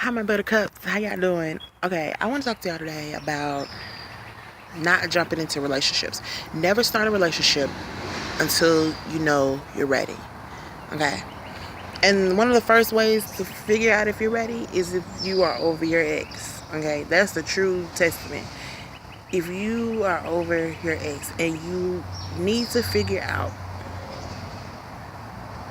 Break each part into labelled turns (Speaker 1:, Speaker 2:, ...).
Speaker 1: Hi, my buttercups. How y'all doing? Okay, I want to talk to y'all today about not jumping into relationships. Never start a relationship until you know you're ready. Okay? And one of the first ways to figure out if you're ready is if you are over your ex. Okay? That's the true testament. If you are over your ex and you need to figure out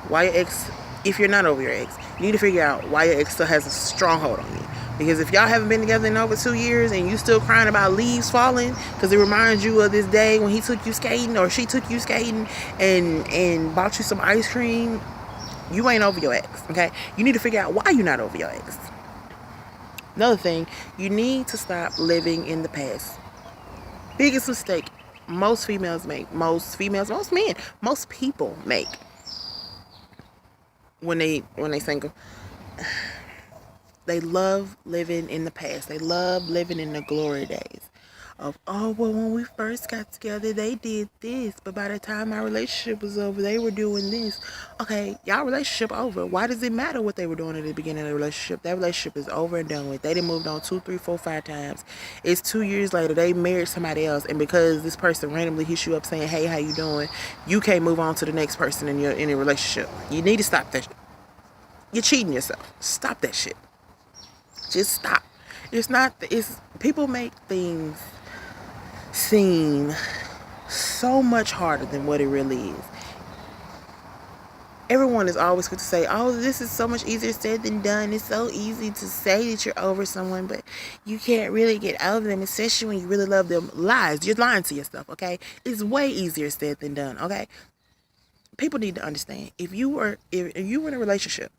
Speaker 1: why your ex, if you're not over your ex, you need to figure out why your ex still has a stronghold on you. Because if y'all haven't been together in over 2 years and you still crying about leaves falling because it reminds you of this day when he took you skating or she took you skating and bought you some ice cream, you ain't over your ex. Okay, you need to figure out why you're not over your ex. Another thing, you need to stop living in the past. Biggest mistake most females make, most men, most people make when they single. They love living in the past. They love living in the glory days of, oh, well, when we first got together, they did this, but by the time our relationship was over, they were doing this. Okay, y'all relationship over. Why does it matter what they were doing at the beginning of the relationship? That relationship is over and done with. They done moved on 2, 3, 4, 5 times. It's 2 years later. They married somebody else, and because this person randomly hits you up saying, "Hey, how you doing?" You can't move on to the next person in your relationship. You need to stop that. You're cheating yourself. Stop that shit. Just stop. It's not. It's people make things seem so much harder than what it really is. Everyone is always going to say, "Oh, this is so much easier said than done. It's so easy to say that you're over someone, but you can't really get over them, especially when you really love them." Lies. You're lying to yourself. Okay, it's way easier said than done. Okay, people need to understand. If you were in a relationship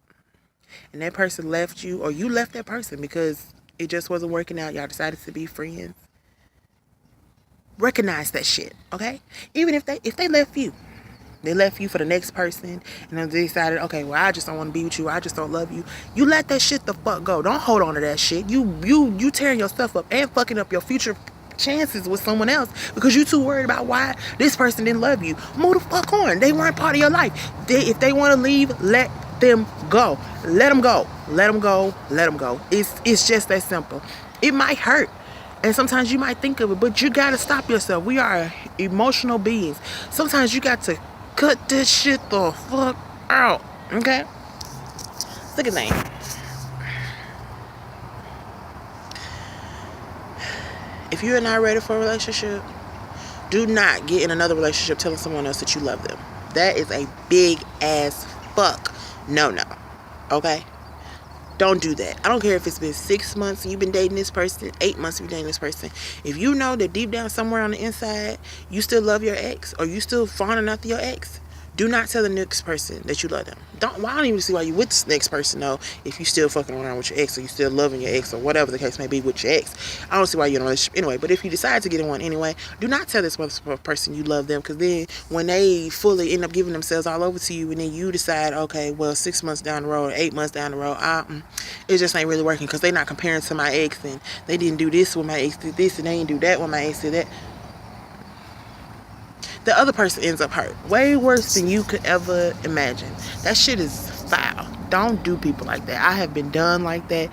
Speaker 1: and that person left you, or you left that person because it just wasn't working out, y'all decided to be friends, recognize that shit, okay? Even if they left you, they left you for the next person, and then they decided, okay, well, I just don't want to be with you, I just don't love you. You let that shit the fuck go. Don't hold on to that shit. You tearing yourself up and fucking up your future chances with someone else because you too worried about why this person didn't love you. Move the fuck on. They weren't part of your life. If they want to leave, let them go. Let them go. Let them go. Let them go. It's just that simple. It might hurt. And sometimes you might think of it, but you gotta stop yourself. We are emotional beings. Sometimes you got to cut this shit the fuck out. Okay? Second thing. If you're not ready for a relationship, do not get in another relationship telling someone else that you love them. That is a big ass fuck no. Okay? Don't do that. I don't care if it's been 6 months and you've been dating this person, 8 months you've been dating this person. If you know that deep down somewhere on the inside, you still love your ex, or you still fawning after your ex, do not tell the next person that you love them. Well, I don't even see why you with this next person though. If you still fucking around with your ex, or you still loving your ex, or whatever the case may be with your ex, I don't see why you're in a relationship anyway. But if you decide to get in one anyway, do not tell this person you love them, because then when they fully end up giving themselves all over to you, and then you decide, okay, well, 6 months down the road, 8 months down the road, it just ain't really working because they not comparing to my ex, and they didn't do this when my ex did this, and they didn't do that when my ex did that. The other person ends up hurt. Way worse than you could ever imagine. That shit is foul. Don't do people like that. I have been done like that.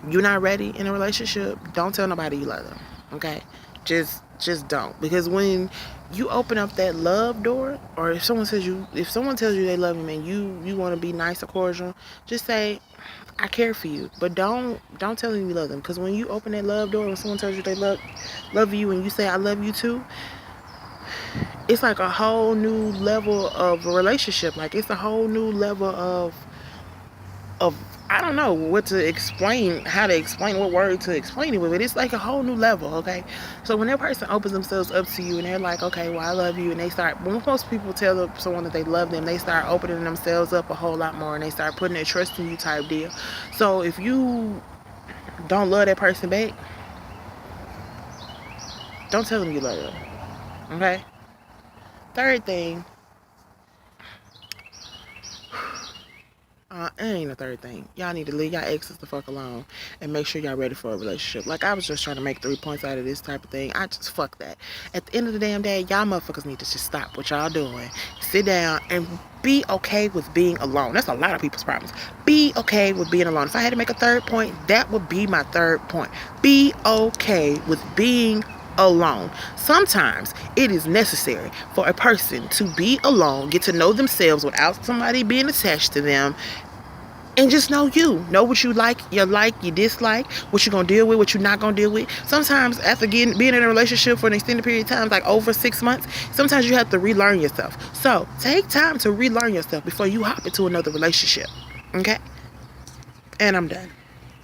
Speaker 1: You're not ready in a relationship, don't tell nobody you love them. Okay? Just don't. Because when you open up that love door, or if someone tells you they love you and you want to be nice or cordial, just say, I care for you. But don't tell them you love them. Because when you open that love door, when someone tells you they love you and you say I love you too, it's like a whole new level of a relationship. Like, it's a whole new level of I don't know what to explain, how to explain, what word to explain it with. But it's like a whole new level, okay? So when that person opens themselves up to you and they're like, okay, well, I love you, and they start, when most people tell someone that they love them, they start opening themselves up a whole lot more, and they start putting their trust in you type deal. So if you don't love that person back, don't tell them you love them, okay? Third thing, It ain't a third thing. Y'all need to leave y'all exes the fuck alone and make sure y'all ready for a relationship. Like, I was just trying to make 3 points out of this type of thing. I just fuck that. At the end of the damn day, y'all motherfuckers need to just stop what y'all doing. Sit down and be okay with being alone. That's a lot of people's problems. Be okay with being alone. If I had to make a third point, that would be my third point. Be okay with being alone. Sometimes it is necessary for a person to be alone, get to know themselves without somebody being attached to them, and just know what you like, you dislike, what you're gonna deal with, what you're not gonna deal with. Sometimes after being in a relationship for an extended period of time, like over 6 months, sometimes you have to relearn yourself. So take time to relearn yourself before you hop into another relationship. Okay? And I'm done.